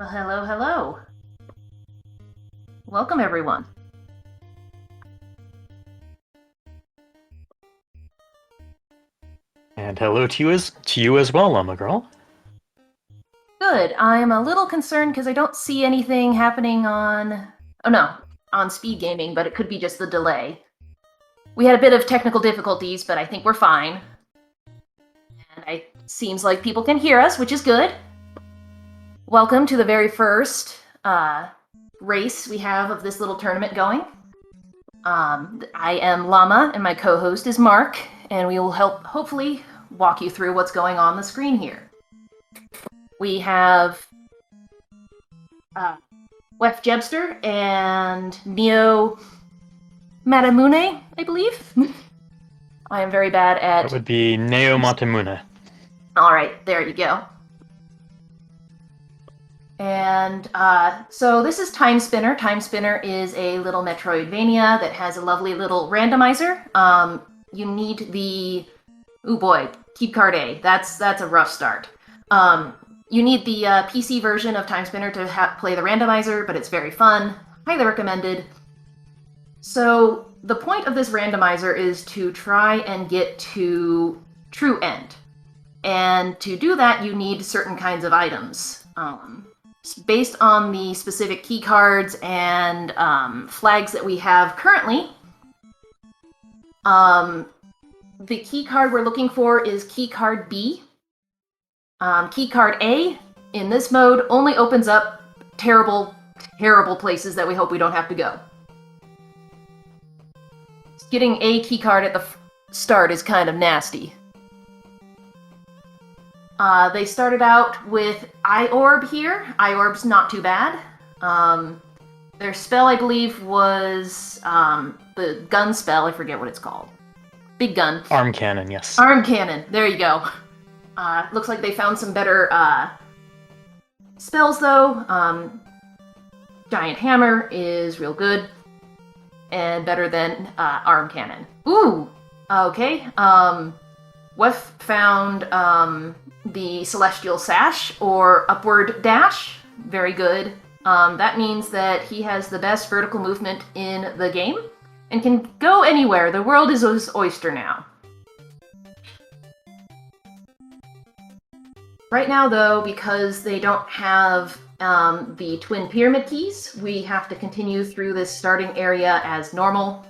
Well, hello, hello. Welcome, everyone. And hello to you as well, Llama Girl. Good. I'm a little concerned because I don't see anything happening on... Oh, no. On SpeedGaming, but it could be just the delay. We had a bit of technical difficulties, but I think we're fine. And it seems like people can hear us, which is good. Welcome to the very first race we have of this little tournament going. I am Llama, and my co-host is Mark, and we will hopefully walk you through what's going on the screen here. We have weffjebster and Neomatamune, I believe. I am very bad at... That would be Neomatamune. Alright, there you go. And so this is Timespinner. Timespinner is a little Metroidvania that has a lovely little randomizer. You need the... Oh boy, keep card A. That's a rough start. You need the PC version of Timespinner to play the randomizer, but it's very fun. Highly recommended. So the point of this randomizer is to try and get to true end. And to do that, you need certain kinds of items. Based on the specific key cards and flags that we have currently, the key card we're looking for is key card B. Key card A, in this mode, only opens up terrible, terrible places that we hope we don't have to go. Getting a key card at the start is kind of nasty. They started out with Eye Orb here. Eye Orb's not too bad. Their spell, I believe, was the gun spell. I forget what it's called. Big gun. Arm cannon, yes. Arm cannon. There you go. Looks like they found some better spells, though. Giant Hammer is real good. And better than Arm Cannon. Ooh! Okay. Weff found the Celestial Sash, or Upward Dash. Very good. That means that he has the best vertical movement in the game, and can go anywhere. The world is his oyster now. Right now, though, because they don't have the twin pyramid keys, we have to continue through this starting area as normal.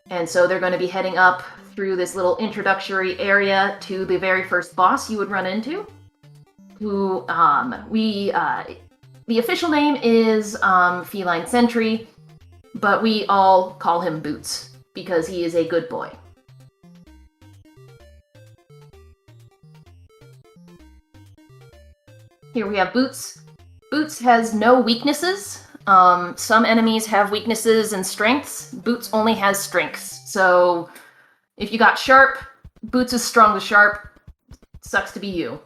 And so they're going to be heading up through this little introductory area to the very first boss you would run into, who the official name is Feline Sentry, but we all call him Boots because he is a good boy. Here we have Boots. Boots has no weaknesses. Some enemies have weaknesses and strengths. Boots only has strengths. So if you got Sharp, Boots is strong with Sharp. Sucks to be you.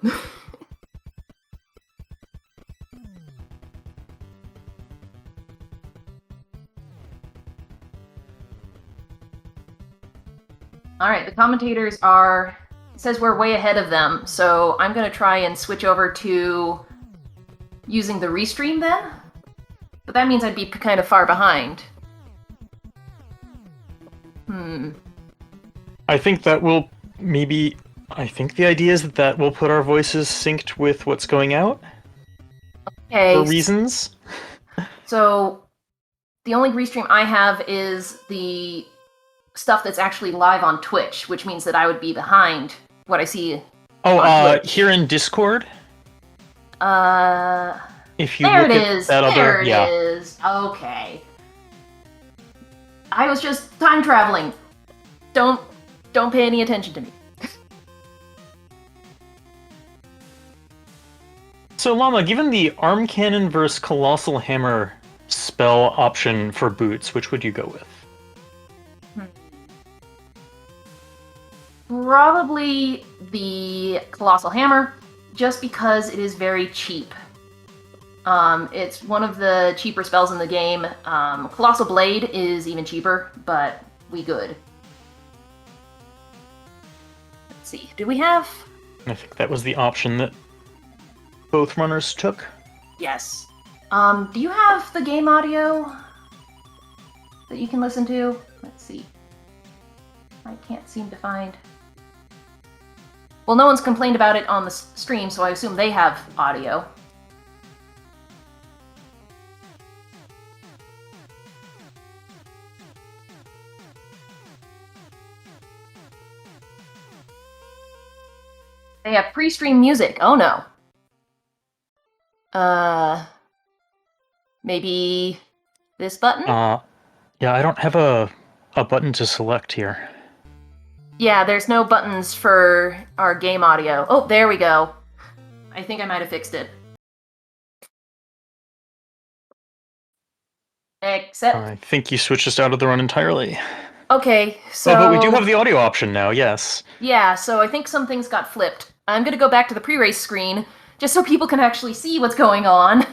Alright, the commentators are... It says we're way ahead of them, so I'm going to try and switch over to using the restream then. But that means I'd be kind of far behind. I think that will maybe... I think the idea is that will put our voices synced with what's going out. Okay. For reasons. So, the only restream I have is the stuff that's actually live on Twitch, which means that I would be behind what I see on Twitch. Here in Discord? If you there look it at is. that There other... it yeah. is. Okay. I was just time traveling. Don't pay any attention to me. So, Llama, given the Arm Cannon versus Colossal Hammer spell option for Boots, which would you go with? Probably the Colossal Hammer, just because it is very cheap. It's one of the cheaper spells in the game. Colossal Blade is even cheaper, but we good. Let's see, do we have... I think that was the option that both runners took. Yes. Do you have the game audio that you can listen to? Let's see. I can't seem to find... Well, no one's complained about it on the stream, so I assume they have audio. They have pre-stream music. Oh no. Maybe this button? Yeah, I don't have a button to select here. Yeah, there's no buttons for our game audio. Oh, there we go. I think I might have fixed it. Except... I think you switched us out of the run entirely. Okay, so... Oh, but we do have the audio option now, yes. Yeah, so I think some things got flipped. I'm gonna go back to the pre-race screen, just so people can actually see what's going on.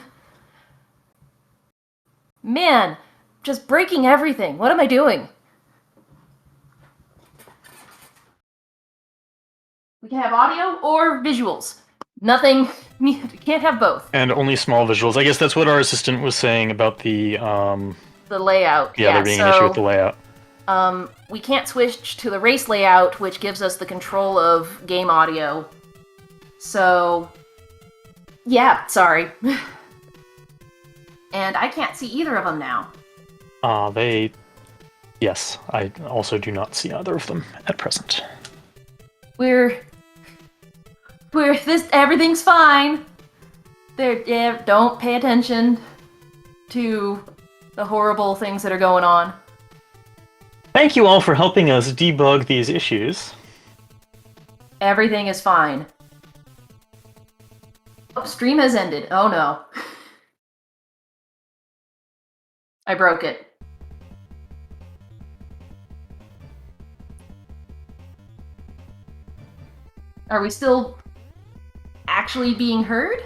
Man, just breaking everything. What am I doing? We can have audio or visuals. Nothing. Can't have both. And only small visuals. I guess that's what our assistant was saying about the layout. Yeah, there being an issue with the layout. We can't switch to the race layout, which gives us the control of game audio. So, yeah, sorry. And I can't see either of them now. Yes, I also do not see either of them at present. Everything's fine. Don't pay attention to the horrible things that are going on. Thank you all for helping us debug these issues. Everything is fine. Oh, stream has ended. Oh no. I broke it. Are we still actually being heard?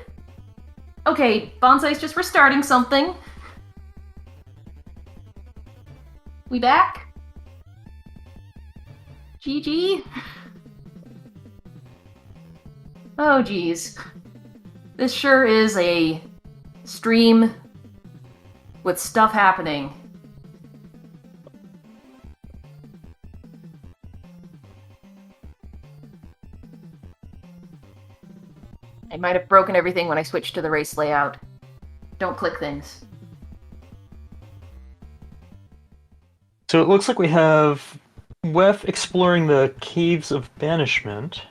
Okay, Bonsai's just restarting something. We back? GG? Oh geez. This sure is a stream with stuff happening. I might have broken everything when I switched to the race layout. Don't click things. So it looks like we have Weff exploring the Caves of Banishment.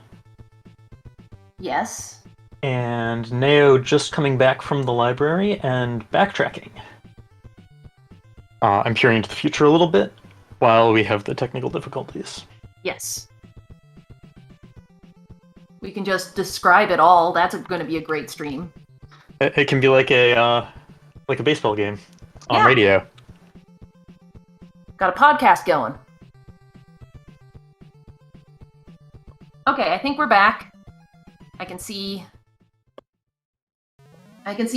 Yes. And Neo just coming back from the library and backtracking. I'm peering into the future a little bit while we have the technical difficulties. Yes. We can just describe it all. That's going to be a great stream. It can be like a baseball game on radio. Got a podcast going. Okay, I think we're back. I can see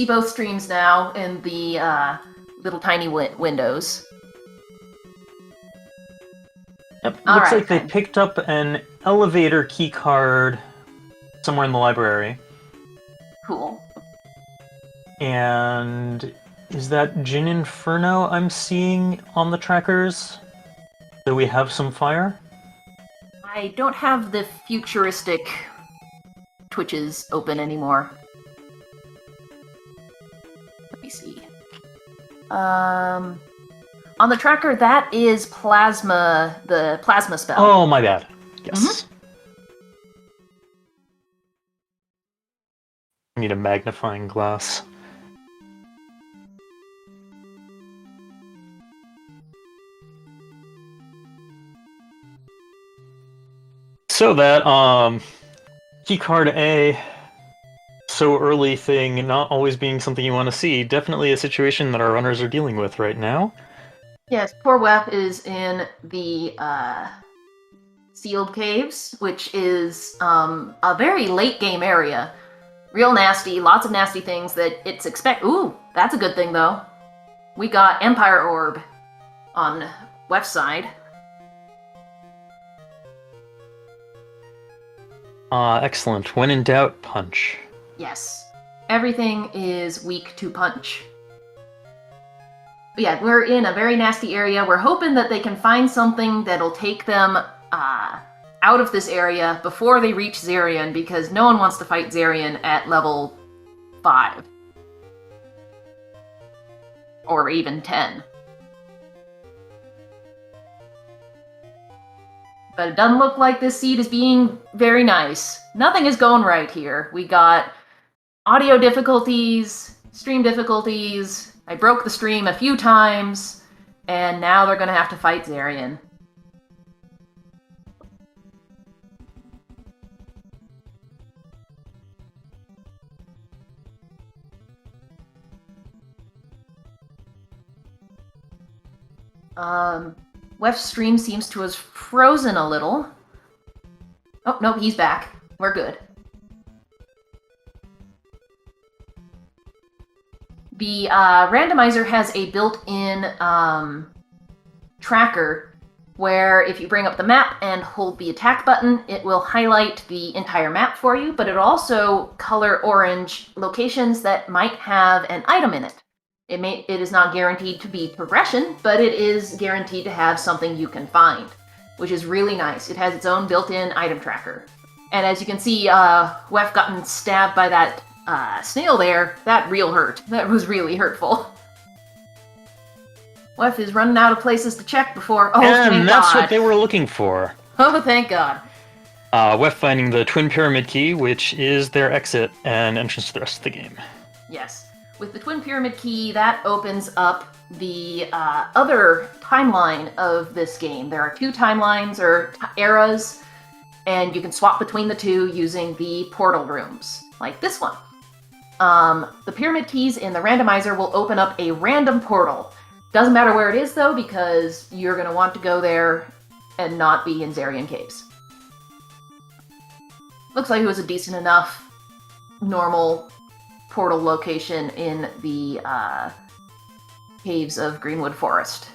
both streams now in the little tiny windows. Yep, looks like they picked up an elevator key card somewhere in the library. Cool. And is that Gin Inferno I'm seeing on the trackers? Do we have some fire? I don't have the futuristic Twitches open anymore. Let me see. On the tracker, that is Plasma, the Plasma spell. Oh, my bad. Yes. I need a magnifying glass. So that, keycard A, so early thing, not always being something you want to see, definitely a situation that our runners are dealing with right now. Yes, poor Weff is in the, sealed caves, which is, a very late game area. Real nasty, lots of nasty things that it's Ooh, that's a good thing, though. We got Empire Orb on Weff's side. Excellent. When in doubt, punch. Yes. Everything is weak to punch. But yeah, we're in a very nasty area. We're hoping that they can find something that'll take them out of this area before they reach Zarian, because no one wants to fight Zarian at level 5. Or even 10. But it doesn't look like this seed is being very nice. Nothing is going right here. We got audio difficulties, stream difficulties. I broke the stream a few times, and now they're going to have to fight Zarian. Weff's stream seems to have frozen a little. Oh, no, he's back. We're good. The randomizer has a built-in tracker where if you bring up the map and hold the attack button, it will highlight the entire map for you, but it'll also color orange locations that might have an item in it. It is not guaranteed to be progression, but it is guaranteed to have something you can find, which is really nice. It has its own built-in item tracker. And as you can see, Weff gotten stabbed by that snail there. That real hurt. That was really hurtful. Weff is running out of places to check before... Oh, and that's God. what they were looking for. Oh, thank God. Weff finding the Twin Pyramid Key, which is their exit and entrance to the rest of the game. Yes. With the Twin Pyramid Key, that opens up the other timeline of this game. There are 2 timelines, or eras, and you can swap between the 2 using the portal rooms, like this one. The Pyramid Keys in the randomizer will open up a random portal. Doesn't matter where it is, though, because you're going to want to go there and not be in Zarian Caves. Looks like it was a decent enough normal portal location in the caves of Greenwood Forest.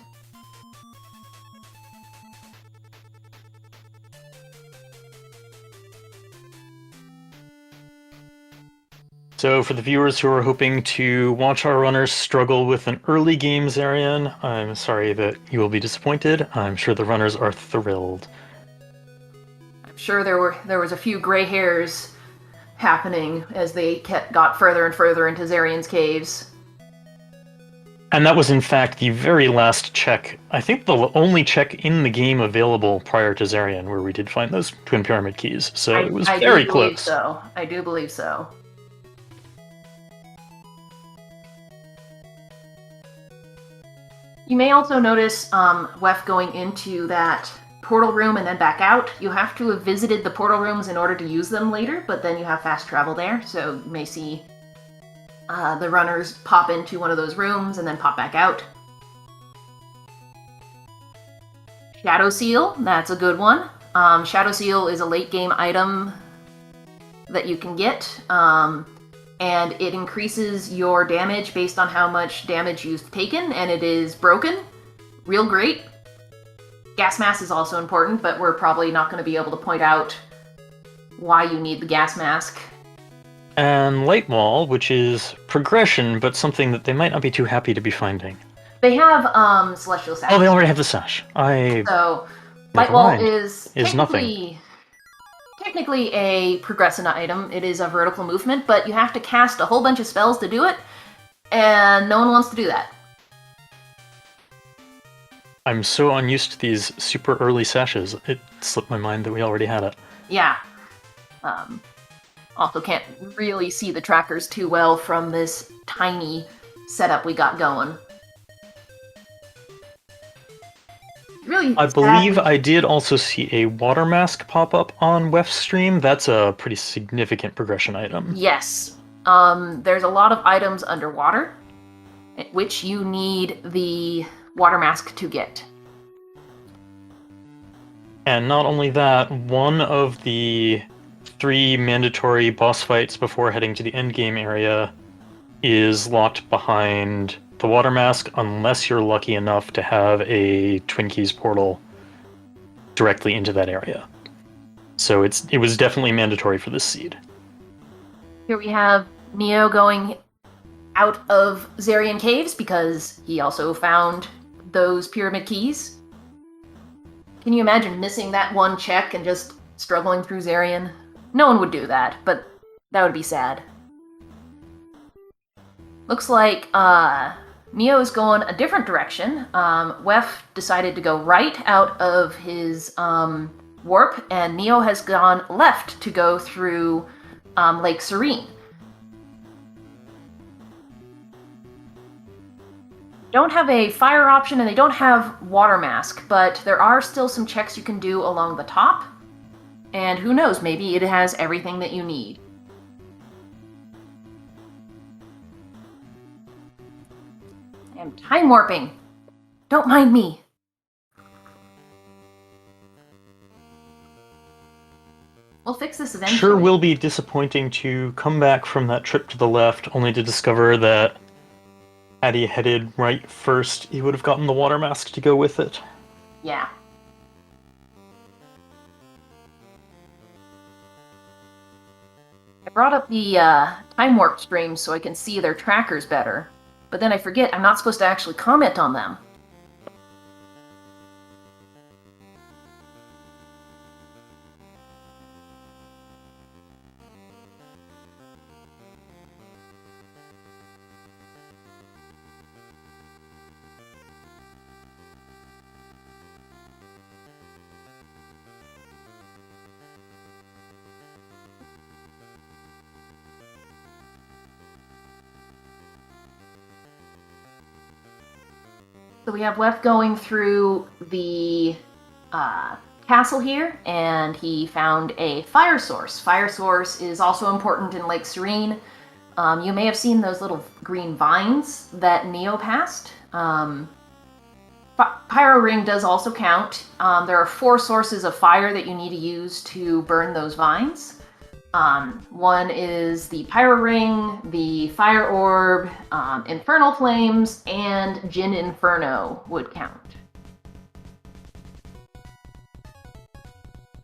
So for the viewers who are hoping to watch our runners struggle with an early game Zarian, I'm sorry that you will be disappointed. I'm sure the runners are thrilled. I'm sure there was a few gray hairs happening as they got further and further into Zarian's caves. And that was in fact the very last check, I think the only check in the game available prior to Zarian, where we did find those Twin Pyramid Keys. So it was very close. I do believe so. You may also notice Weff going into that portal room and then back out. You have to have visited the portal rooms in order to use them later, but then you have fast travel there, so you may see the runners pop into one of those rooms and then pop back out. Shadow Seal, that's a good one. Shadow Seal is a late game item that you can get, and it increases your damage based on how much damage you've taken, and it is broken. Real great. Gas mask is also important, but we're probably not going to be able to point out why you need the gas mask. And Light Wall, which is progression, but something that they might not be too happy to be finding. They have Celestial Sash. Oh, they already have the sash. So, Light Wall is technically a progression item. It is a vertical movement, but you have to cast a whole bunch of spells to do it, and no one wants to do that. I'm so unused to these super early sashes, it slipped my mind that we already had it. Yeah. Also can't really see the trackers too well from this tiny setup we got going. Really I believe I did also see a water mask pop up on Weff's stream. That's a pretty significant progression item. Yes. There's a lot of items underwater, which you need the water mask to get. And not only that, one of the 3 mandatory boss fights before heading to the endgame area is locked behind the water mask unless you're lucky enough to have a Twin Keys portal directly into that area. So it was definitely mandatory for this seed. Here we have Neo going out of Zarian Caves because he also found those pyramid keys. Can you imagine missing that one check and just struggling through Zarian? No one would do that, but that would be sad. Looks like Neo is going a different direction. Weff decided to go right out of his warp, and Neo has gone left to go through Lake Serene. Don't have a fire option, and they don't have water mask, but there are still some checks you can do along the top. And who knows, maybe it has everything that you need. I'm time warping. Don't mind me. We'll fix this eventually. Sure will be disappointing to come back from that trip to the left only to discover that had he headed right first, he would have gotten the water mask to go with it. Yeah. I brought up the time warp streams so I can see their trackers better, but then I forget I'm not supposed to actually comment on them. So we have Weff going through the castle here, and he found a fire source. Fire source is also important in Lake Serene. You may have seen those little green vines that Neo passed. Pyro Ring does also count. There are 4 sources of fire that you need to use to burn those vines. One is the Pyro Ring, the Fire Orb, Infernal Flames, and Jin Inferno would count.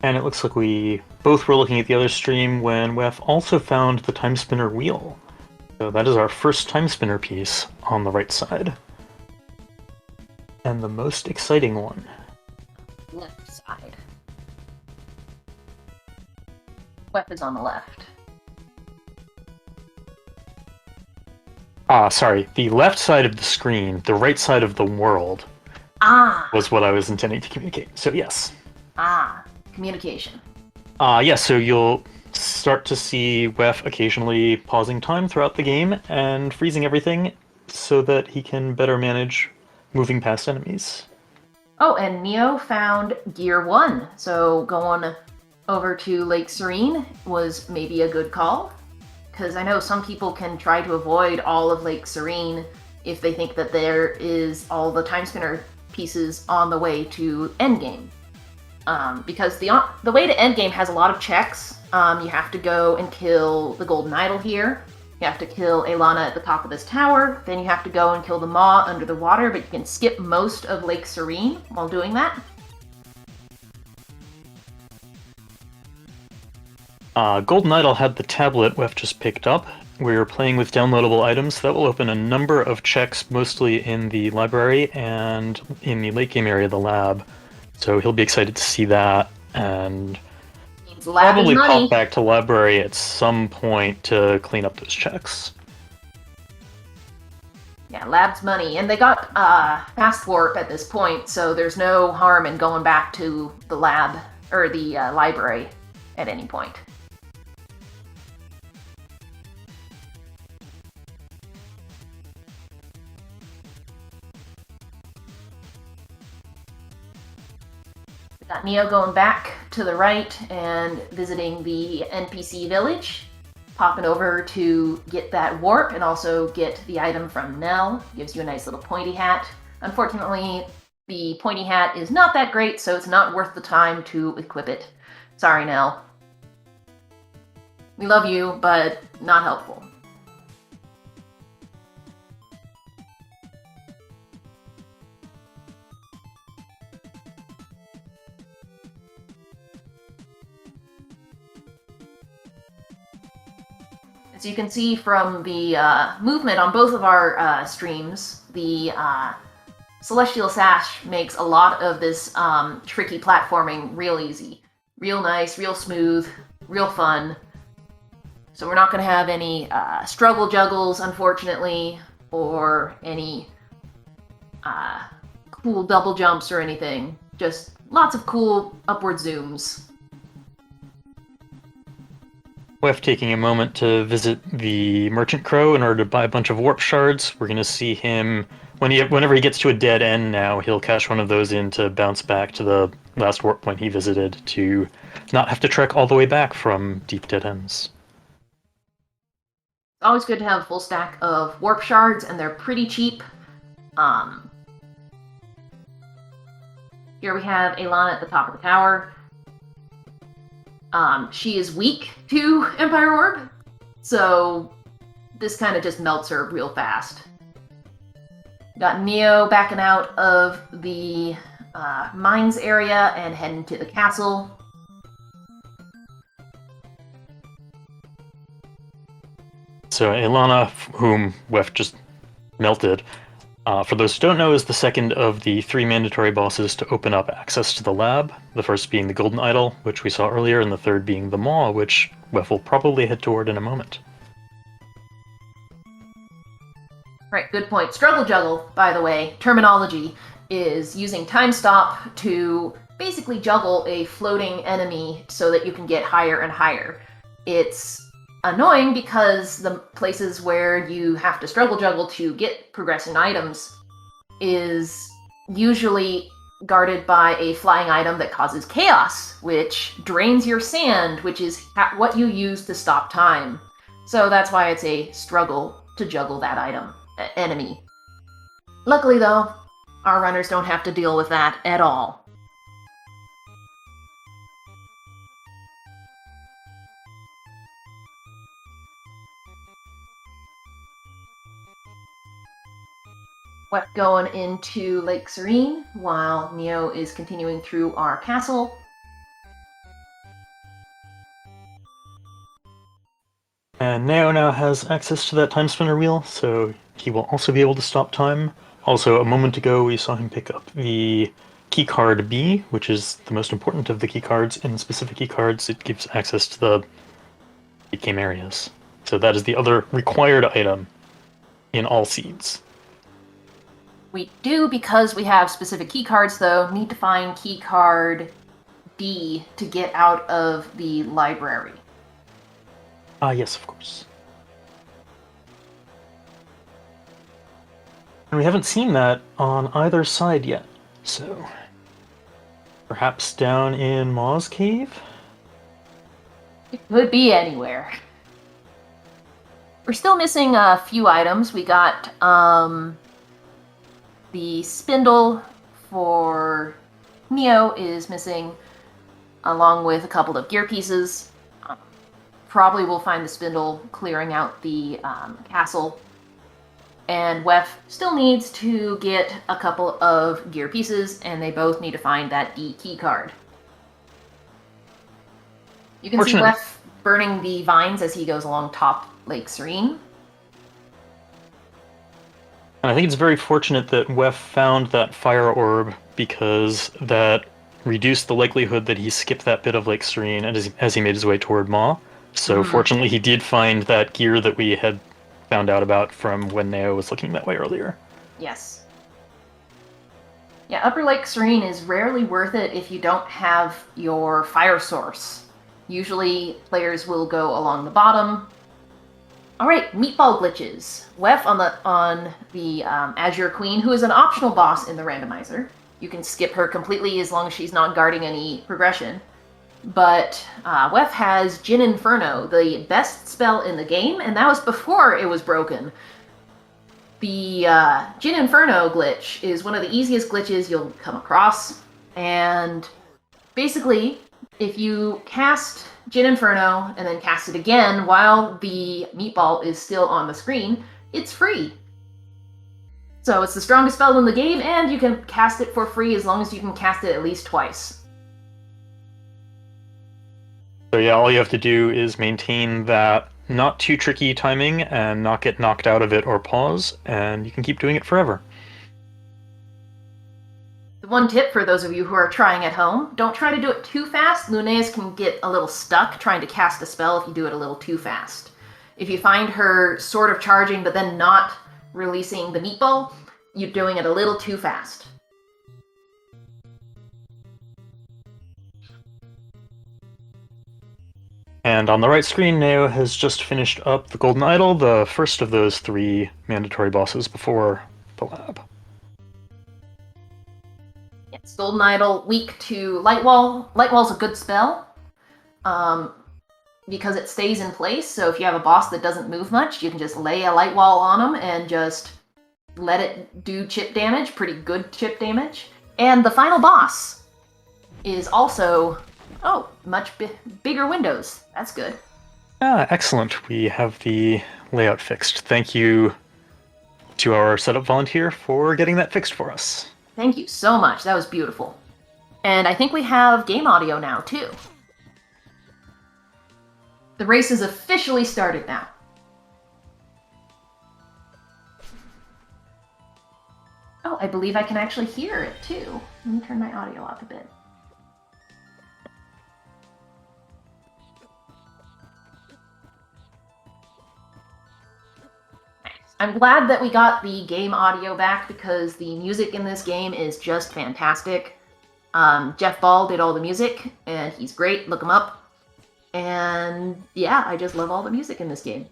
And it looks like we both were looking at the other stream when Weff also found the Timespinner wheel. So that is our first Timespinner piece on the right side. And the most exciting one. Left side. Weff is on the left. Sorry. The left side of the screen, the right side of the world, was what I was intending to communicate. So yes. Communication. Yeah, so you'll start to see Weff occasionally pausing time throughout the game and freezing everything so that he can better manage moving past enemies. Oh, and Neo found Gear 1, so going over to Lake Serene was maybe a good call, because I know some people can try to avoid all of Lake Serene if they think that there is all the Timespinner pieces on the way to Endgame. Because the way to Endgame has a lot of checks. You have to go and kill the Golden Idol here. You have to kill Aelana at the top of this tower. Then you have to go and kill the Maw under the water, but you can skip most of Lake Serene while doing that. Golden Idol had the tablet Weff just picked up. We're playing with downloadable items that will open a number of checks, mostly in the library and in the late game area of the lab. So he'll be excited to see that, and probably pop back to library at some point to clean up those checks. Yeah, lab's money. And they got fast warp at this point, so there's no harm in going back to the lab, or the library at any point. Got Neo going back to the right and visiting the NPC village, popping over to get that warp and also get the item from Nell. Gives you a nice little pointy hat. Unfortunately, the pointy hat is not that great, so it's not worth the time to equip it. Sorry, Nell. We love you, but not helpful. As you can see from the movement on both of our streams, the Celestial Sash makes a lot of this tricky platforming real easy. Real nice, real smooth, real fun. So we're not going to have any struggle juggles, unfortunately, or any cool double jumps or anything. Just lots of cool upward zooms. Weff taking a moment to visit the Merchant Crow in order to buy a bunch of warp shards. We're going to see him, whenever he gets to a dead end now, he'll cash one of those in to bounce back to the last warp point he visited to not have to trek all the way back from deep dead ends. It's always good to have a full stack of warp shards, and they're pretty cheap. Here we have Aelana at the top of the tower. She is weak to Empire Orb, so this kind of just melts her real fast. Got Neo backing out of the mines area and heading to the castle. So Aelana, whom Weff just melted, for those who don't know, is the second of the 3 mandatory bosses to open up access to the lab. The first being the Golden Idol, which we saw earlier, and the third being the Maw, which Weff will probably head toward in a moment. Right, good point. Struggle juggle, by the way, terminology, is using time stop to basically juggle a floating enemy so that you can get higher and higher. It's annoying because the places where you have to struggle juggle to get progressing items is usually guarded by a flying item that causes chaos, which drains your sand, which is what you use to stop time. So that's why it's a struggle to juggle that enemy. Luckily though, our runners don't have to deal with that at all. Weff going into Lake Serene while Neo is continuing through our castle. And Neo now has access to that Timespinner wheel, so he will also be able to stop time. Also, a moment ago we saw him pick up the keycard B, which is the most important of the keycards. In specific keycards, it gives access to the game areas. So that is the other required item in all seeds. We do, because we have specific keycards, though, need to find keycard D to get out of the library. Yes, of course. And we haven't seen that on either side yet, so perhaps down in Maw's cave? It could be anywhere. We're still missing a few items. We got, the spindle for Neo is missing, along with a couple of gear pieces. Probably will find the spindle clearing out the castle. And Weff still needs to get a couple of gear pieces, and they both need to find that D key card. You can see Weff burning the vines as he goes along top Lake Serene. And I think it's very fortunate that Weff found that fire orb, because that reduced the likelihood that he skipped that bit of Lake Serene as he made his way toward Maw. So fortunately he did find that gear that we had found out about from when Neo was looking that way earlier. Yes. Yeah, Upper Lake Serene is rarely worth it if you don't have your fire source. Usually players will go along the bottom. Alright, meatball glitches. Weff on the Azure Queen, who is an optional boss in the randomizer. You can skip her completely as long as she's not guarding any progression. But Weff has Jin Inferno, the best spell in the game, and that was before it was broken. The Jin Inferno glitch is one of the easiest glitches you'll come across, and basically, if you cast Jin Inferno and then cast it again while the meatball is still on the screen, it's free. So it's the strongest spell in the game, and you can cast it for free as long as you can cast it at least twice. So yeah, all you have to do is maintain that not too tricky timing and not get knocked out of it or pause, and you can keep doing it forever. The one tip for those of you who are trying at home, don't try to do it too fast. Lunea's can get a little stuck trying to cast a spell if you do it a little too fast. If you find her sort of charging but then not releasing the meatball, you're doing it a little too fast. And on the right screen, Neo has just finished up the Golden Idol, the first of those 3 mandatory bosses before the lab. Yes, Golden Idol, weak to Light Wall. Light Wall's a good spell, because it stays in place, so if you have a boss that doesn't move much, you can just lay a Light Wall on them and just let it do chip damage, pretty good chip damage. And the final boss is also, much bigger windows. That's good. Ah, excellent. We have the layout fixed. Thank you to our setup volunteer for getting that fixed for us. Thank you so much. That was beautiful. And I think we have game audio now, too. The race is officially started now. Oh, I believe I can actually hear it, too. Let me turn my audio up a bit. I'm glad that we got the game audio back because the music in this game is just fantastic. Jeff Ball did all the music, and he's great. Look him up. And yeah, I just love all the music in this game.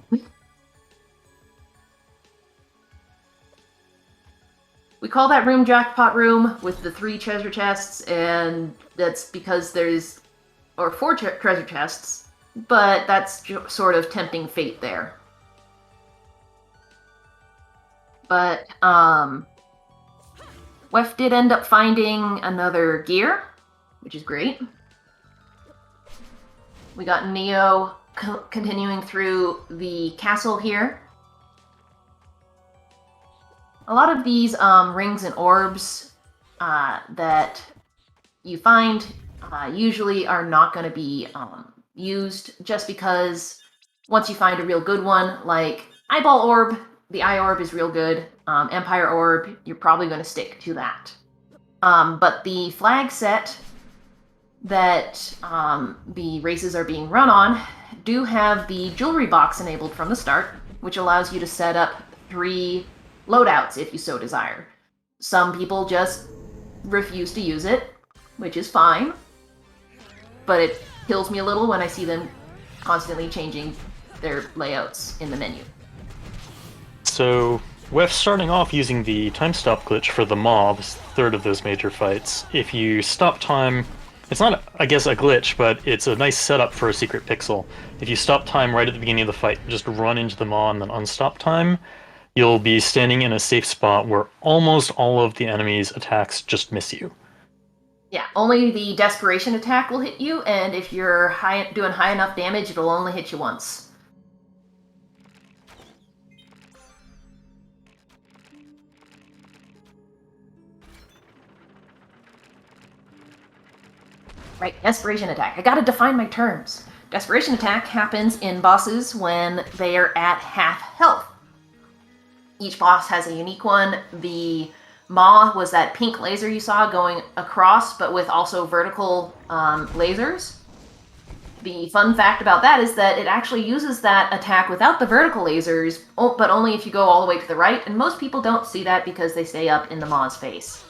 We call that room Jackpot Room with the 3 treasure chests, and that's because there's... or 4 treasure chests, but that's sort of tempting fate there. But, Weff did end up finding another gear, which is great. We got Neo continuing through the castle here. A lot of these rings and orbs that you find usually are not going to be used just because once you find a real good one, like Eyeball Orb, the Eye Orb is real good. Empire Orb, you're probably going to stick to that. But the flag set that the races are being run on do have the jewelry box enabled from the start, which allows you to set up 3 loadouts if you so desire. Some people just refuse to use it, which is fine, but it kills me a little when I see them constantly changing their layouts in the menu. So, Weff's starting off using the time stop glitch for the mobs, third of those major fights. If you stop time, it's not, I guess, a glitch, but it's a nice setup for a secret pixel. If you stop time right at the beginning of the fight, just run into the maw and then unstop time, you'll be standing in a safe spot where almost all of the enemy's attacks just miss you. Yeah, only the desperation attack will hit you, and if you're doing high enough damage, it'll only hit you once. Right, desperation attack. I gotta define my terms. Desperation attack happens in bosses when they are at half health. Each boss has a unique one. The Maw was that pink laser you saw going across, but with also vertical lasers. The fun fact about that is that it actually uses that attack without the vertical lasers, but only if you go all the way to the right, and most people don't see that because they stay up in the Maw's face.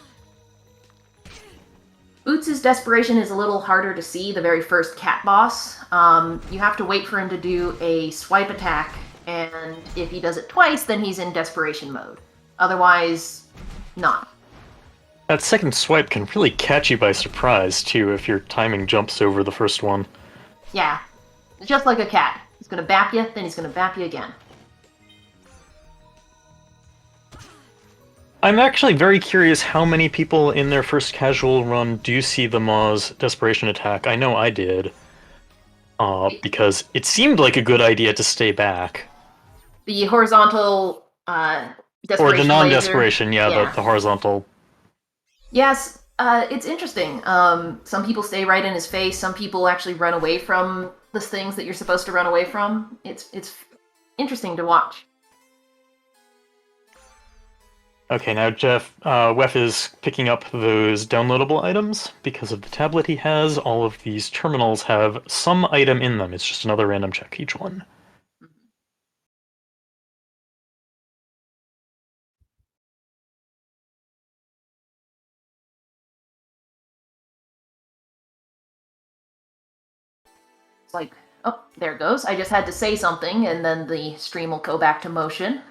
Boots' desperation is a little harder to see, the very first cat boss. You have to wait for him to do a swipe attack, and if he does it twice, then he's in desperation mode. Otherwise, not. That second swipe can really catch you by surprise, too, if your timing jumps over the first one. Yeah, it's just like a cat. He's gonna bap you, then he's gonna bap you again. I'm actually very curious how many people in their first casual run do see the Maw's desperation attack. I know I did. Because it seemed like a good idea to stay back. The horizontal desperation or the laser. non-desperation, yeah. The horizontal. Yes, it's interesting. Some people stay right in his face, some people actually run away from the things that you're supposed to run away from. It's interesting to watch. Okay, now Jeff, Weff is picking up those downloadable items. Because of the tablet he has, all of these terminals have some item in them. It's just another random check, each one. It's like, oh, there it goes. I just had to say something, and then the stream will go back to motion.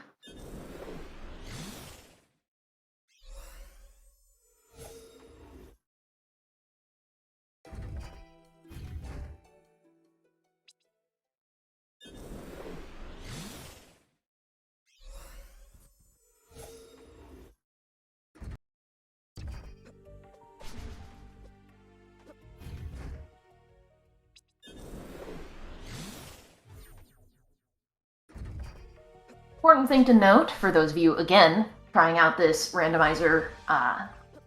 Important thing to note for those of you, again, trying out this randomizer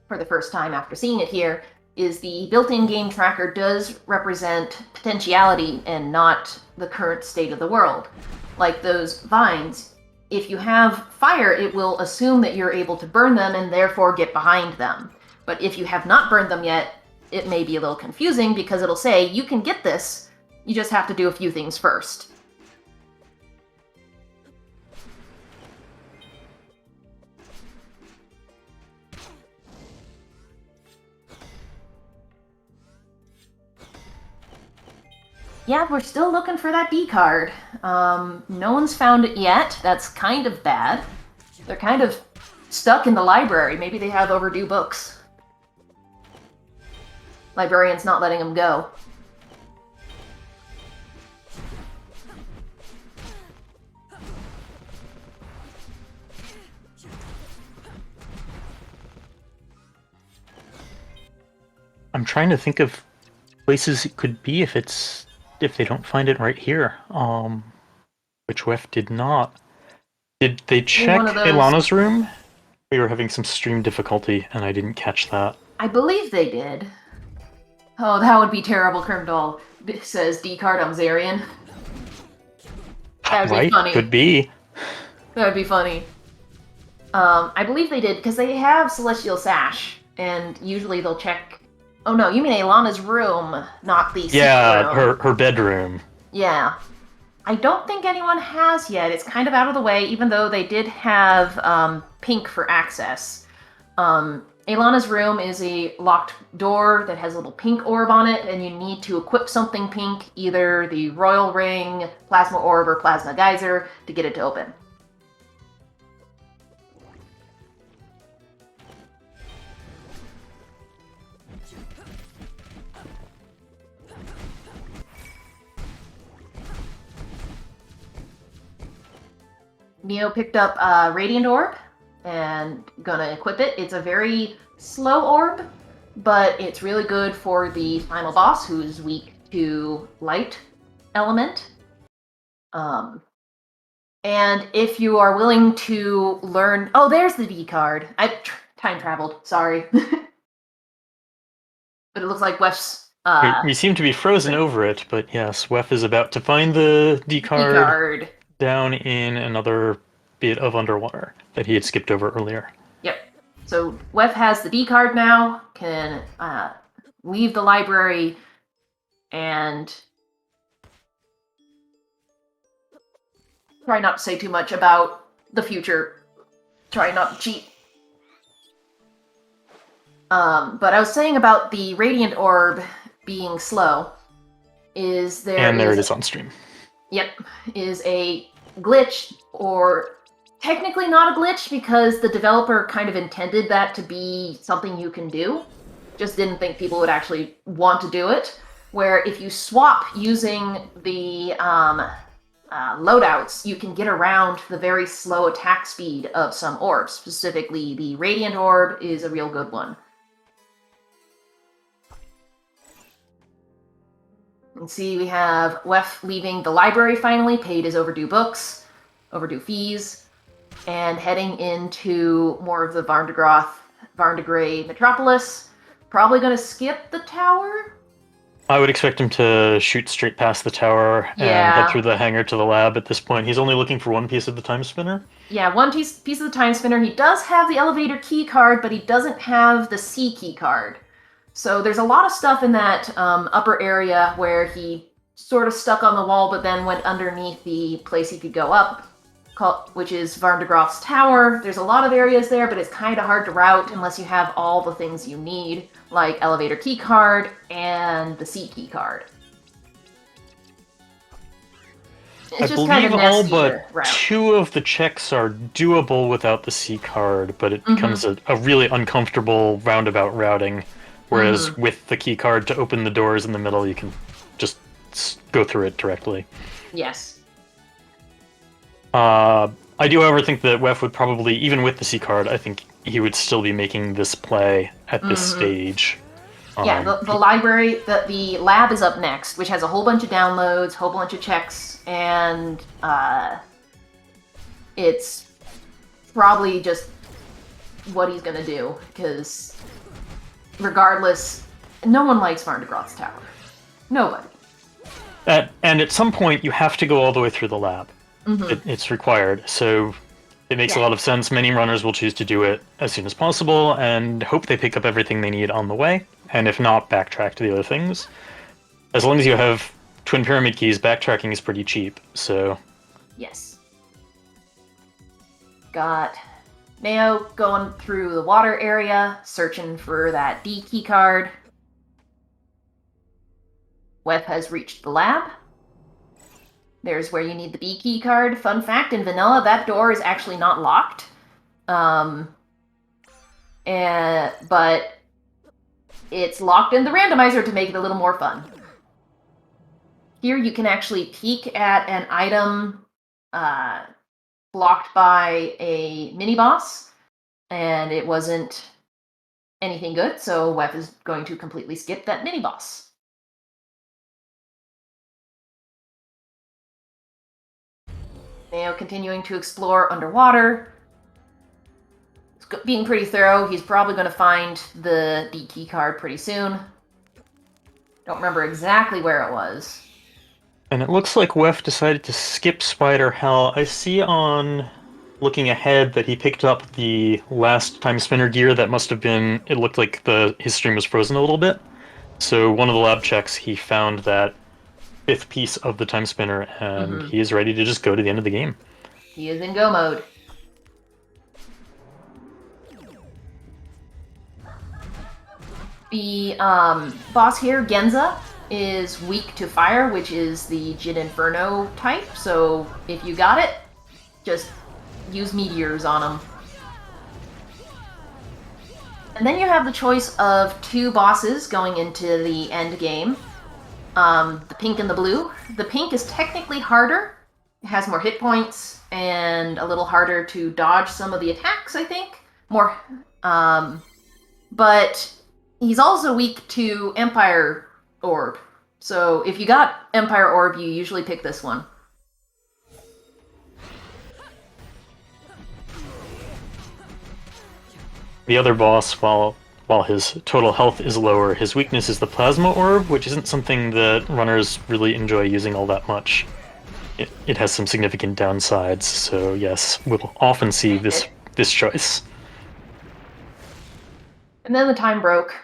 for the first time after seeing it here, is the built-in game tracker does represent potentiality and not the current state of the world. Like those vines, if you have fire, it will assume that you're able to burn them and therefore get behind them. But if you have not burned them yet, it may be a little confusing because it'll say, you can get this, you just have to do a few things first. Yeah, we're still looking for that D card. No one's found it yet. That's kind of bad. They're kind of stuck in the library. Maybe they have overdue books. Librarian's not letting them go. I'm trying to think of places it could be if they don't find it right here. Which Weff did not. Did they check Ilana's room? We were having some stream difficulty, and I didn't catch that. I believe they did. Oh, that would be terrible, Crimdoll. It says D-card on Zarian. That would be funny. Could be. That would be funny. I believe they did, because they have Celestial Sash, and usually they'll check... Oh no, you mean Ilana's room, not the secret room. Her bedroom. Yeah. I don't think anyone has yet. It's kind of out of the way, even though they did have pink for access. Ilana's room is a locked door that has a little pink orb on it, and you need to equip something pink, either the Royal Ring, Plasma Orb, or Plasma Geyser, to get it to open. Neo picked up a Radiant Orb, and gonna equip it. It's a very slow orb, but it's really good for the final boss, who's weak to light element. And if you are willing to learn... Oh, there's the D card. I time traveled, sorry. But it looks like Weff's... We seem to be frozen over it, but yes, Weff is about to find the D card down in another bit of underwater that he had skipped over earlier. Yep. So Weff has the D card now, can leave the library, and try not to say too much about the future. Try not to cheat. But I was saying about the Radiant Orb being slow, is there... And there it is on stream. Yep, is a glitch, or technically not a glitch, because the developer kind of intended that to be something you can do. Just didn't think people would actually want to do it. Where if you swap using the loadouts, you can get around the very slow attack speed of some orbs. Specifically, the Radiant Orb is a real good one. You can see we have Weff leaving the library finally, paid his overdue books, overdue fees, and heading into more of the Varndegraath, Varndegrey metropolis. Probably going to skip the tower, I would expect him to shoot straight past the tower and head Yeah. through the hangar to the lab at this point. He's only looking for one piece of the time spinner. Yeah, one piece of the time spinner. He does have the elevator key card, but he doesn't have the C key card. So there's a lot of stuff in that upper area where he sort of stuck on the wall, but then went underneath the place he could go up, which is Varn de Graaff's tower. There's a lot of areas there, but it's kind of hard to route unless you have all the things you need, like elevator key card and the C key card. It's I just kind believe of all nasty but to route. 2 of the checks are doable without the C card, but it becomes a really uncomfortable roundabout routing. Whereas with the key card to open the doors in the middle, you can just go through it directly. Yes. I do, however, think that Weff would probably, even with the C card, I think he would still be making this play at this stage. Yeah, the library, the lab is up next, which has a whole bunch of downloads, whole bunch of checks, and it's probably just what he's gonna do, because regardless, no one likes Varn de Graaff's tower. Nobody. And at some point, you have to go all the way through the lab. It's required, so it makes a lot of sense. Many runners will choose to do it as soon as possible and hope they pick up everything they need on the way, and if not, backtrack to the other things. As long as you have Twin Pyramid keys, backtracking is pretty cheap, so... Yes. Got Neo going through the water area, searching for that D key card. Weff has reached the lab. There's where you need the B key card. Fun fact, in vanilla, that door is actually not locked. But it's locked in the randomizer to make it a little more fun. Here you can actually peek at an item blocked by a mini-boss, and it wasn't anything good, so Weff is going to completely skip that mini-boss. Neo continuing to explore underwater. Being pretty thorough, he's probably going to find the D key card pretty soon. Don't remember exactly where it was. And it looks like Weff decided to skip Spider Hell. I see on looking ahead that he picked up the last Time Spinner gear that must have been... It looked like his stream was frozen a little bit. So one of the lab checks, he found that 5th piece of the Time Spinner, and he is ready to just go to the end of the game. He is in go mode. The boss here, Genza, is weak to fire, which is the Jin Inferno type, so if you got it, just use meteors on him. And then you have the choice of 2 bosses going into the end game. The pink and the blue. The pink is technically harder. It has more hit points and a little harder to dodge some of the attacks, I think. But he's also weak to Empire Orb. So if you got Empire Orb, you usually pick this one. The other boss, while his total health is lower, his weakness is the Plasma Orb, which isn't something that runners really enjoy using all that much. It has some significant downsides, so yes, we'll often see this choice. And then the time broke.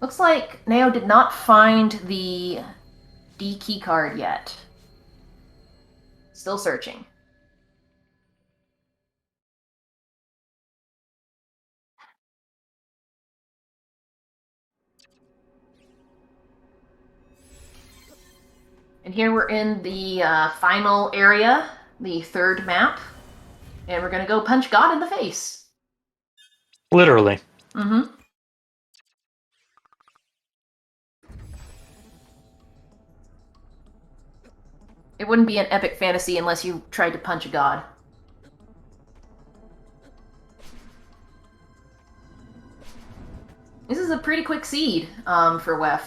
Looks like Neo did not find the D key card yet. Still searching. And here we're in the final area, the 3rd map, and we're gonna go punch God in the face. Literally. It wouldn't be an epic fantasy unless you tried to punch a god. This is a pretty quick seed for Weff.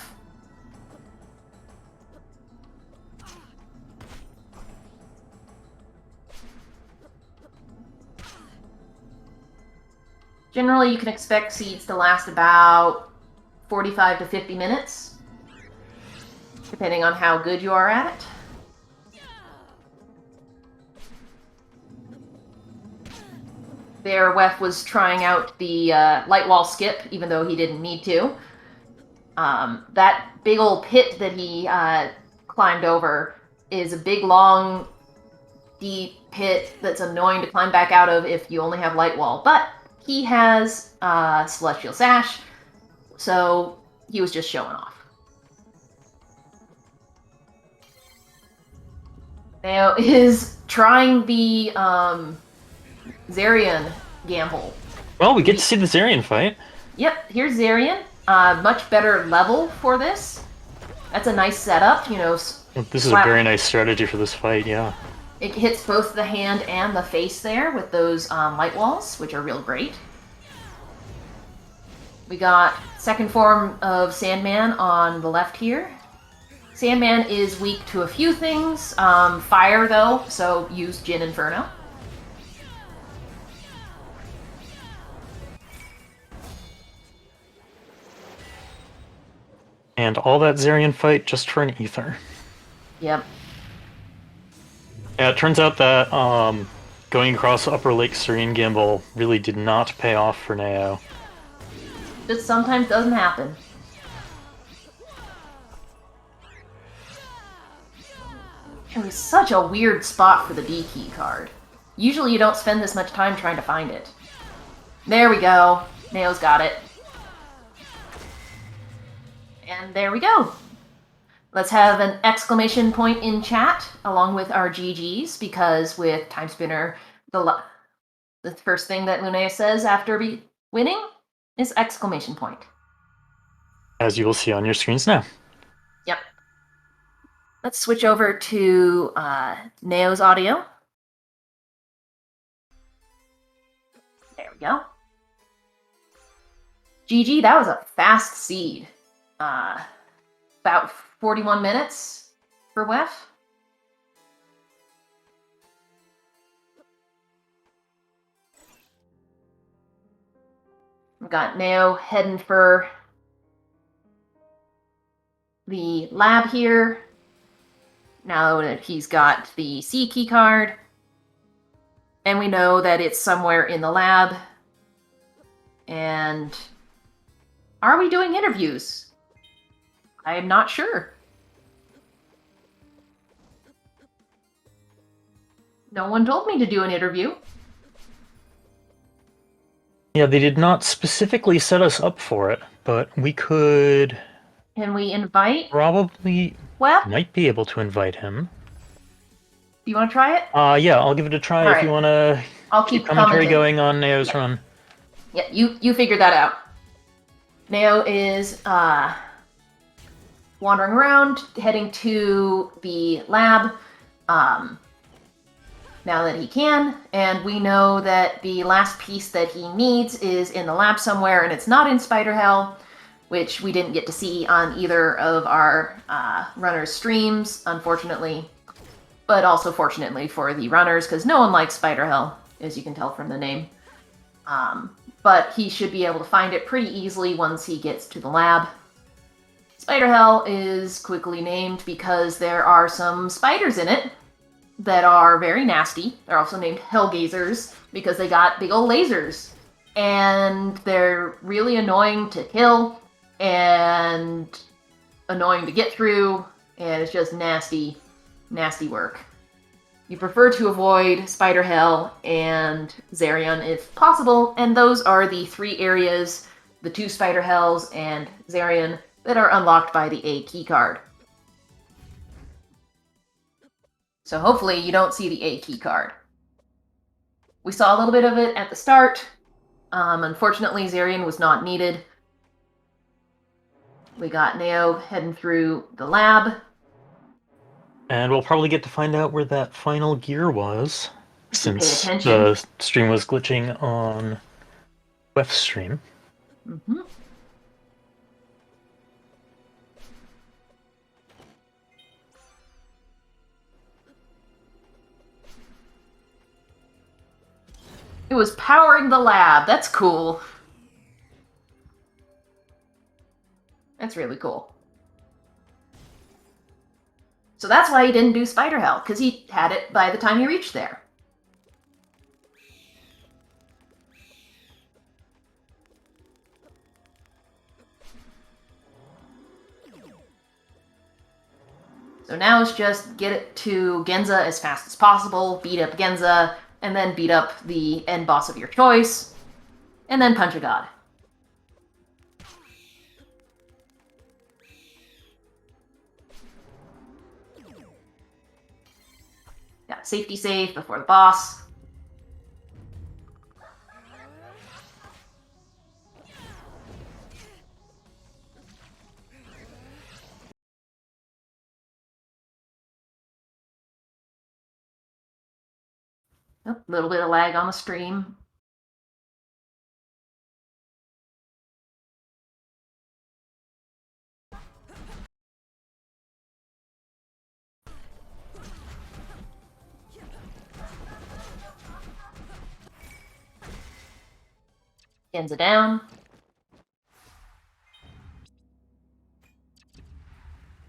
Generally, you can expect seeds to last about 45 to 50 minutes, depending on how good you are at it. There, Weff was trying out the light wall skip, even though he didn't need to. That big old pit that he climbed over is a big, long, deep pit that's annoying to climb back out of if you only have light wall. But he has Celestial Sash, so he was just showing off. Now is trying the Zarian gamble. Well, we get to see the Zarian fight. Yep, here's Zarian. Much better level for this. That's a nice setup, you know. This is a very nice strategy for this fight, yeah. It hits both the hand and the face there with those light walls, which are real great. We got second form of Sandman on the left here. Sandman is weak to a few things. Fire, though, so use Jin Inferno. And all that Zarian fight just for an ether. Yep. Yeah, it turns out that going across Upper Lake Serene Gamble really did not pay off for Neo. Just sometimes doesn't happen. It was such a weird spot for the D key card. Usually you don't spend this much time trying to find it. There we go. Neo's got it. And there we go. Let's have an exclamation point in chat along with our GGs, because with Timespinner, the first thing that Lunea says after winning is exclamation point. As you will see on your screens now. Yep. Let's switch over to Neo's audio. There we go. GG, that was a fast seed. About 41 minutes for Weff. We've got Neo heading for the lab here. Now that he's got the C key card. And we know that it's somewhere in the lab. And are we doing interviews? I am not sure. No one told me to do an interview. Yeah, they did not specifically set us up for it, but we could... Can we invite? Probably Well, might be able to invite him. Do you want to try it? Yeah, I'll give it a try. All if you want to I'll keep commentary commenting. going on Neo's run. Yeah, you figured that out. Neo is wandering around, heading to the lab now that he can, and we know that the last piece that he needs is in the lab somewhere, and it's not in Spider Hell, which we didn't get to see on either of our runners' streams, unfortunately, but also fortunately for the runners, because no one likes Spider Hell, as you can tell from the name. But he should be able to find it pretty easily once he gets to the lab. Spider Hell is quickly named because there are some spiders in it that are very nasty. They're also named Hellgazers because they got big old lasers. And they're really annoying to kill and annoying to get through, and it's just nasty, nasty work. You prefer to avoid Spider Hell and Zarian if possible, and those are the 3 areas, the 2 Spider Hells and Zarian, that are unlocked by the A key card. So hopefully you don't see the A key card. We saw a little bit of it at the start. Unfortunately, Zarian was not needed. We got Neo heading through the lab. And we'll probably get to find out where that final gear was, since Pay attention. the stream was glitching on Weff's stream. Mm-hmm. It was powering the lab. That's cool. That's really cool. So that's why he didn't do Spider Hell, because he had it by the time he reached there. So now it's just get it to Genza as fast as possible, beat up Genza, and then beat up the end boss of your choice, and then punch a god. Got safety save before the boss. A little bit of lag on the stream. Genza down.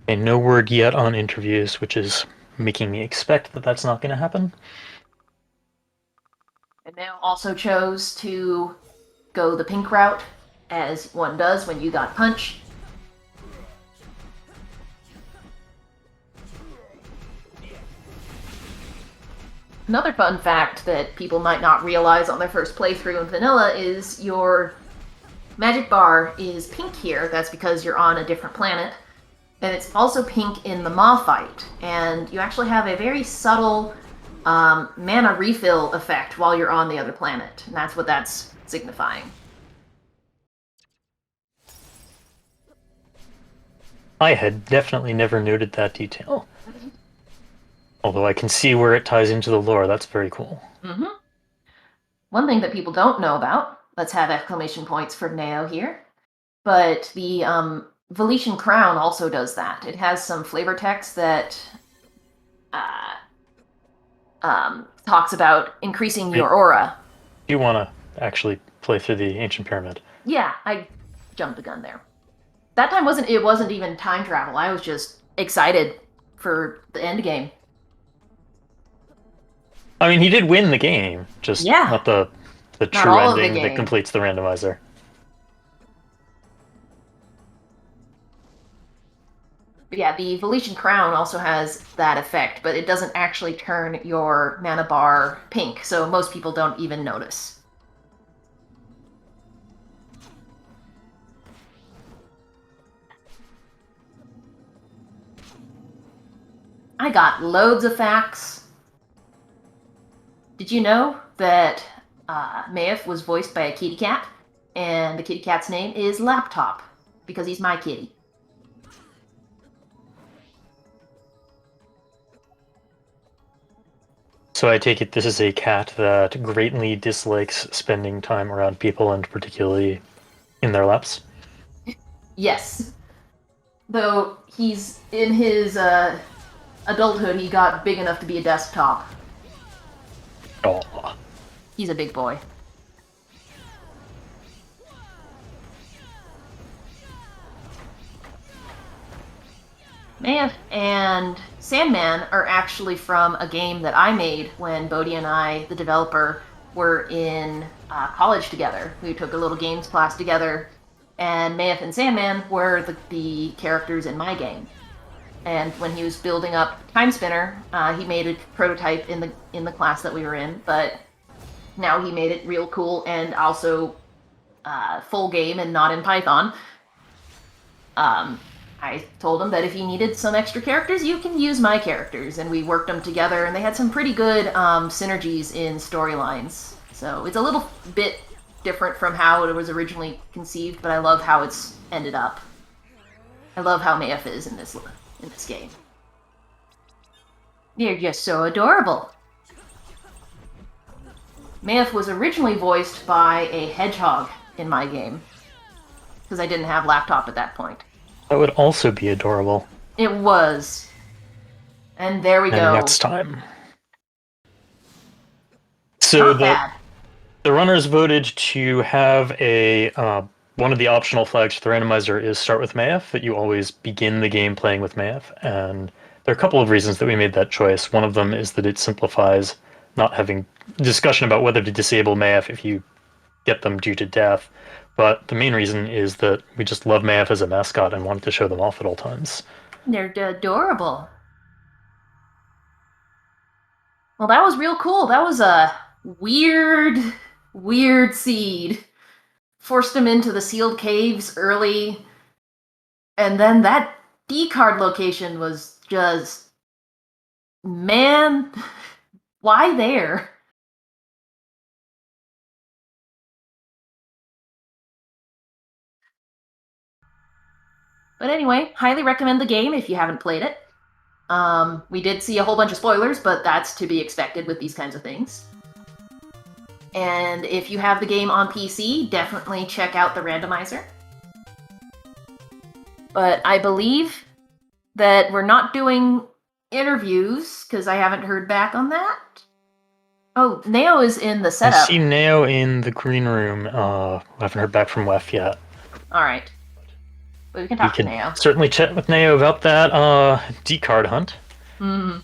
And no word yet on interviews, which is making me expect that that's not going to happen. And now also chose to go the pink route, as one does when you got punch. Another fun fact that people might not realize on their first playthrough in vanilla is your magic bar is pink here. That's because you're on a different planet. And it's also pink in the Maw fight. And you actually have a very subtle mana refill effect while you're on the other planet. And that's what that's signifying. I had definitely never noted that detail. Although I can see where it ties into the lore. That's very cool. Mm-hmm. One thing that people don't know about, let's have exclamation points for Neo here, but the Veletian Crown also does that. It has some flavor text that talks about increasing your aura. Do you want to actually play through the Ancient Pyramid? Yeah, I jumped the gun there. That time wasn't even time travel. I was just excited for the end game. I mean, he did win the game, just not the true ending that completes the randomizer. But yeah, the Veletian Crown also has that effect, but it doesn't actually turn your mana bar pink, so most people don't even notice. I got loads of facts. Did you know that Maef was voiced by a kitty cat, and the kitty cat's name is Laptop, because he's my kitty. So I take it this is a cat that greatly dislikes spending time around people, and particularly in their laps? Yes. Though he's in his adulthood, he got big enough to be a desktop. Oh. He's a big boy. Maef and Sandman are actually from a game that I made when Bodhi and I, the developer, were in college together. We took a little games class together, and Maef and Sandman were the characters in my game. And when he was building up Timespinner, he made a prototype in the class that we were in, but now he made it real cool and also full game and not in Python. I told him that if he needed some extra characters, you can use my characters, and we worked them together, and they had some pretty good synergies in storylines. So it's a little bit different from how it was originally conceived, but I love how it's ended up. I love how Maef is in this game. They're just so adorable. Maef was originally voiced by a hedgehog in my game, because I didn't have Laptop at that point. That would also be adorable. It was. And there we go. Next time. So the runners voted to have a one of the optional flags for the randomizer is start with Mayef, that you always begin the game playing with Mayef. And there are a couple of reasons that we made that choice. One of them is that it simplifies not having discussion about whether to disable Mayef if you get them due to death. But the main reason is that we just love Mayef as a mascot and wanted to show them off at all times. They're adorable. Well, that was real cool. That was a weird seed. Forced him into the sealed caves early. And then that D card location was just... Man, why there? But anyway, highly recommend the game if you haven't played it. We did see a whole bunch of spoilers, but that's to be expected with these kinds of things. And if you have the game on PC, definitely check out the randomizer. But I believe that we're not doing interviews, because I haven't heard back on that. Oh, Neo is in the setup. I see Neo in the green room. I haven't heard back from Weff yet. Alright. But we can talk to Neo. Certainly chat with Neo about that D-card hunt. Mm-hmm.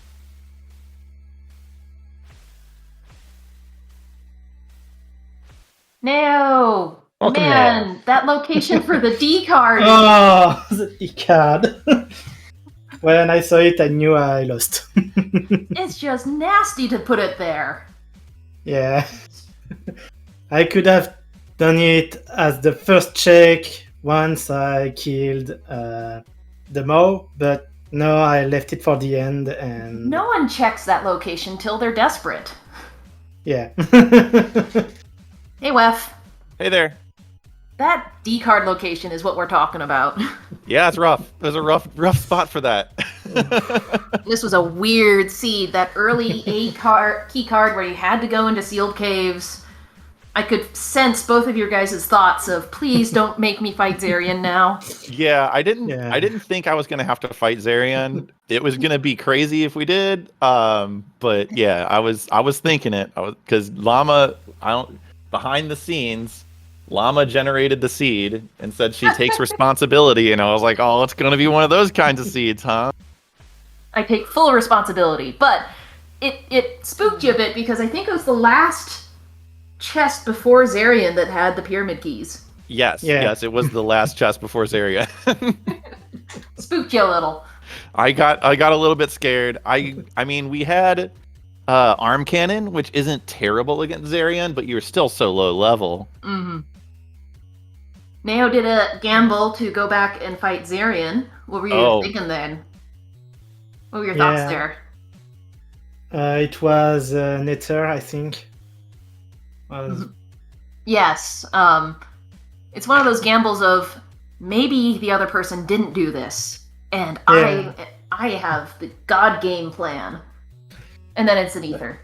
Neo! Welcome, Man, Neo. that location for the D card! Oh, the D card. When I saw it, I knew I lost. It's just nasty to put it there. Yeah. I could have done it as the first check once I killed the Mo, but no, I left it for the end and... No one checks that location till they're desperate. Yeah. Hey, Weff. Hey there. That D card location is what we're talking about. Yeah, it's rough. There's a rough spot for that. This was a weird seed. That early key card where you had to go into sealed caves. I could sense both of your guys' thoughts of, please don't make me fight Zarian now. Yeah, I didn't think I was gonna have to fight Zarian. It was gonna be crazy if we did. But yeah, I was thinking it. Because Llama, behind the scenes, Llama generated the seed and said she takes responsibility, and I was like, oh, it's gonna be one of those kinds of seeds, huh? I take full responsibility, but it spooked you a bit because I think it was the last chest before Zarian that had the pyramid keys. Yes, Yeah. yes, it was the last chest before Zarian. Spooked you a little. I got a little bit scared. I mean, we had arm cannon, which isn't terrible against Zarian, but you're still so low level. Mm-hmm. Neo did a gamble to go back and fight Zarian. What were you thinking then? What were your thoughts there? It was Nether, I think. Yes. It's one of those gambles of maybe the other person didn't do this, and Yeah. I have the god game plan, and then it's an ether.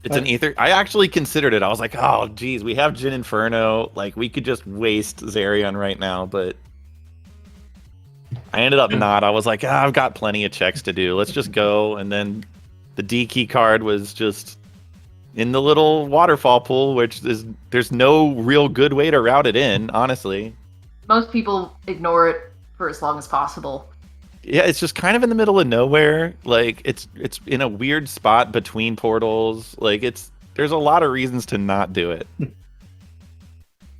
It's an ether. I actually considered it. I was like, oh, geez, we have Jin Inferno. Like, we could just waste Zarian right now, but I ended up not. I was like, I've got plenty of checks to do. Let's just go. And then the D key card was just in the little waterfall pool, which there's no real good way to route it in, honestly. Most people ignore it for as long as possible. Yeah, it's just kind of in the middle of nowhere. Like, it's in a weird spot between portals. Like, there's a lot of reasons to not do it.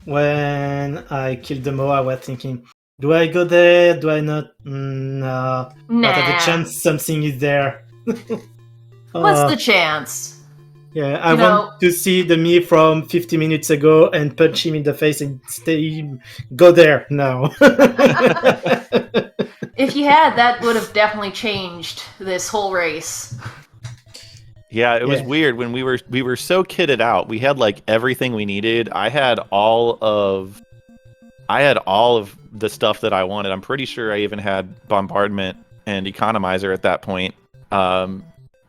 When I killed the Mo, I was thinking, do I go there? Do I not? No. But at the chance something is there. What's the chance? Yeah, I want to see the me from 50 minutes ago and punch him in the face and go there now. If you had, that would have definitely changed this whole race. Yeah, it was weird when we were so kitted out. We had like everything we needed. I had all of the stuff that I wanted. I'm pretty sure I even had bombardment and economizer at that point.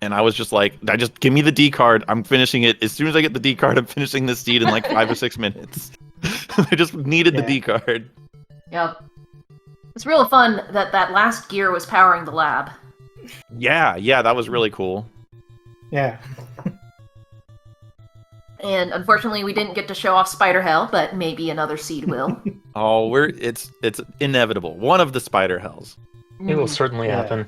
And I was just like, just give me the D card. I'm finishing it. As soon as I get the D card, I'm finishing this seed in like 5 or 6 minutes. I just needed the D card. Yep. It's real fun that last gear was powering the lab. Yeah, that was really cool. Yeah. And unfortunately, we didn't get to show off Spider Hell, but maybe another seed will. Oh, it's inevitable. One of the spider hells. It will certainly Yeah. happen.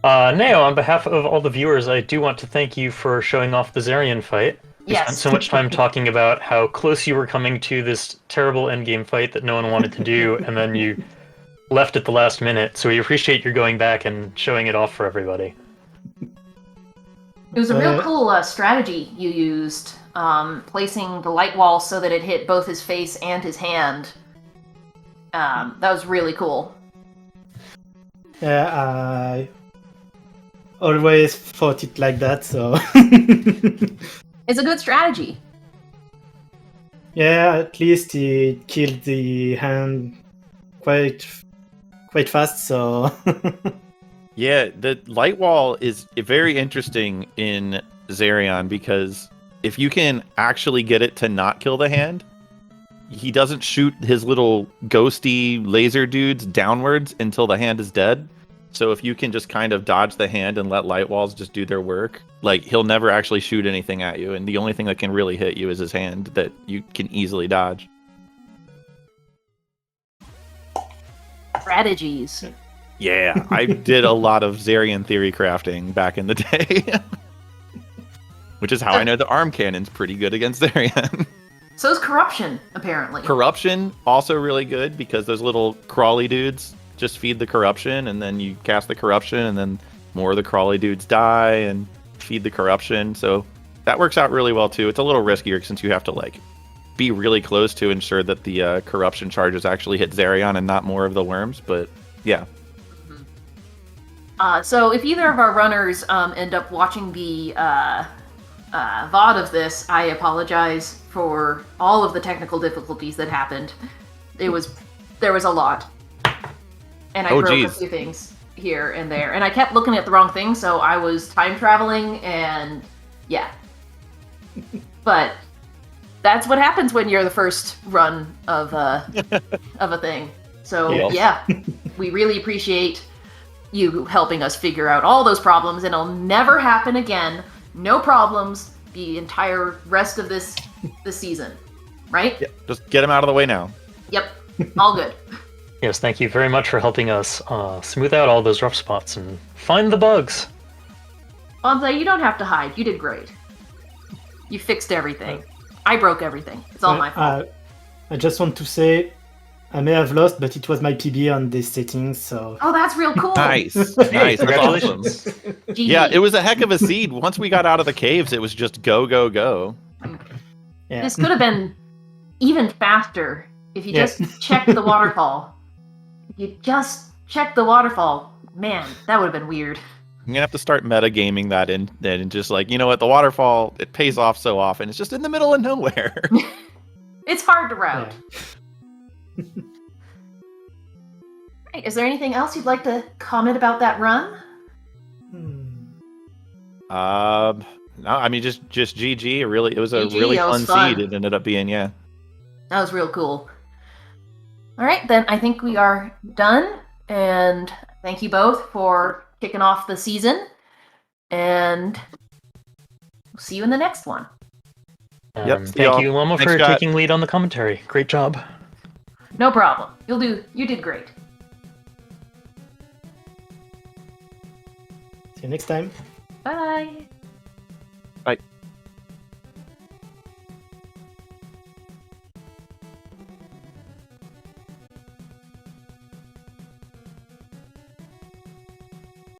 Neo, on behalf of all the viewers, I do want to thank you for showing off the Zarian fight. We spent Yes. so much time talking about how close you were coming to this terrible endgame fight that no one wanted to do, and then you left at the last minute, so we appreciate your going back and showing it off for everybody. It was a real cool strategy you used, placing the light wall so that it hit both his face and his hand. That was really cool. Yeah, I always thought it like that, so... It's a good strategy. Yeah, at least it killed the hand quite fast, so... Yeah, the light wall is very interesting in Zarion because if you can actually get it to not kill the hand, he doesn't shoot his little ghosty laser dudes downwards until the hand is dead. So if you can just kind of dodge the hand and let light walls just do their work, like he'll never actually shoot anything at you, and the only thing that can really hit you is his hand that you can easily dodge. Strategies. Yeah, I did a lot of Zarian theory crafting back in the day. Which is how I know the arm cannon's pretty good against Zarian. So is Corruption, apparently. Corruption, also really good, because those little crawly dudes just feed the Corruption, and then you cast the Corruption, and then more of the crawly dudes die and feed the Corruption. So that works out really well, too. It's a little riskier, since you have to, like, be really close to ensure that the Corruption charges actually hit Zarion and not more of the worms, but yeah. So if either of our runners end up watching the VOD of this, I apologize for all of the technical difficulties that happened. There was a lot. And I broke a few things here and there. And I kept looking at the wrong thing, so I was time traveling and yeah. But that's what happens when you're the first run of a thing. So yeah, we really appreciate you helping us figure out all those problems, and it'll never happen again. No problems the entire rest of this season, right? Yeah, just get them out of the way now. Yep, all good. Yes, thank you very much for helping us smooth out all those rough spots and find the bugs. Bonsai, you don't have to hide. You did great. You fixed everything. I broke everything. It's all my fault. I just want to say, I may have lost, but it was my PB on this setting, so... Oh, that's real cool. Nice. Nice. Congratulations. Awesome. Yeah, it was a heck of a seed. Once we got out of the caves, it was just go, go, go. Yeah. This could have been even faster if you just checked the waterfall. If you just checked the waterfall, man, that would have been weird. I'm going to have to start metagaming that in and just like, you know what, the waterfall, it pays off so often. It's just in the middle of nowhere. It's hard to route. Yeah. Right, is there anything else you'd like to comment about that run? No, I mean just GG. It was a GG, really that fun was fun. seed. It ended up being, yeah. That was real cool. All right, then I think we are done, and thank you both for kicking off the season, and we'll see you in the next one. Yep, see Thank y'all. you, Llama, Thanks, for Scott. taking lead on the commentary. Great job. No problem. You did great. See you next time. Bye.